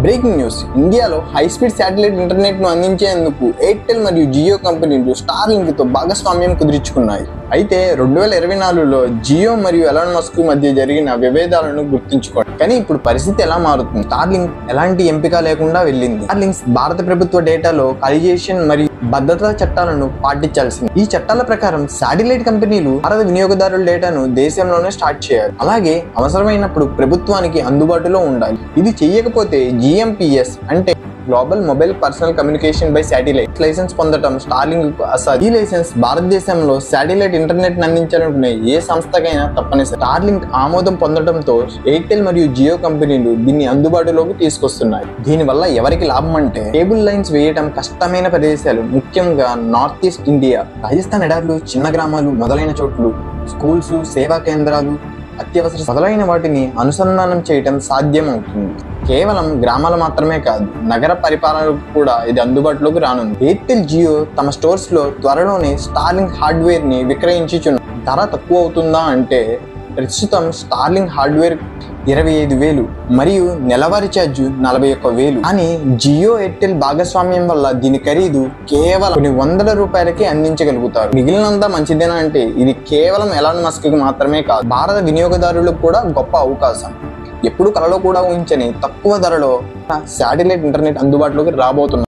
Breaking news, ఇండియాలో high speed satellite internet ను అందించేందుకు ఎయిర్టెల్ మరియు జియో కంపెనీలు స్టార్లింక్ తో భాగస్వామ్యం కుదుర్చుకున్నాయి. అయితే 2024లో జియో మరియు ఎలాన్ మస్క్ మధ్య జరిగిన విభేదాలను గుర్తుంచుకోండి. కానీ ఇప్పుడు పరిస్థితి ఎలా మారుతుంది? స్టార్లింక్ ఎలాంటి ఎంపిక లేకుండా వెళ్ళింది. స్టార్లింక్ భారత ప్రభుత్వ డేటాలో కాలిజేషన్ మరియు భద్రతా చట్టాలను పాటించాల్సింది. ఈ చట్టాల ప్రకారం శాటిలైట్ కంపెనీలు భారత వినియోగదారుల డేటాను దేశంలోనే స్టార్ట్ చేయాలి. అలాగే అవసరమైనప్పుడు ప్రభుత్వానికి అందుబాటులో ఉండాలి. ఇది చేయకపోతే GMPS అంటే global mobile personal communication by satellite licence పొందడం స్టార్లింక్ అసాధ్యం. ఈ లైసెన్స్ భారతదేశంలో శాటిలైట్ ఇంటర్నెట్ అందించాలనుకునే ఏ సంస్థకైనా తప్పనిసరి. స్టార్లింక్ ఆమోదం పొందడంతో ఎయిర్టెల్ మరియు జియో కంపెనీలు దీన్ని అందుబాటులోకి తీసుకొస్తున్నాయి. దీనివల్ల ఎవరికి లాభం అంటే కేబుల్ లైన్స్ వేయడం కష్టమైన ప్రదేశాలు, ముఖ్యంగా నార్త్ ఈస్ట్ ఇండియా, రాజస్థాన్ ఎడార్లు, చిన్న గ్రామాలు మొదలైన చోట్లు, స్కూల్స్, సేవా కేంద్రాలు, అత్యవసర మొదలైన వాటిని అనుసంధానం చేయటం సాధ్యమవుతుంది. కేవలం గ్రామాలు మాత్రమే కాదు, నగర పరిపాలనకు కూడా ఇది అందుబాటులోకి రానుంది. ఎయిర్టెల్, జియో తమ స్టోర్స్ లో త్వరలోనే స్టార్లింక్ హార్డ్వేర్ ని విక్రయించుచున్నారు. ధర తక్కువ అవుతుందా అంటే ప్రస్తుతం స్టార్లింక్ హార్డ్వేర్ 25,000 మరియు నెలవారీ ఛార్జ్ 41,000. కానీ జియో ఎయిర్టెల్ భాగస్వామ్యం వల్ల దీని ఖరీదు కేవలం కొన్ని వందల రూపాయలకే అందించగలుగుతారు. మిగిలినంతా మంచిదేనా అంటే ఇది కేవలం ఎలాన్ మస్క్ కి మాత్రమే కాదు, భారత వినియోగదారులకు కూడా గొప్ప అవకాశం. ఎప్పుడు కలలో కూడా ఊహించని తక్కువ ధరలో శాటిలైట్ ఇంటర్నెట్ అందుబాటులోకి రాబోతుంది.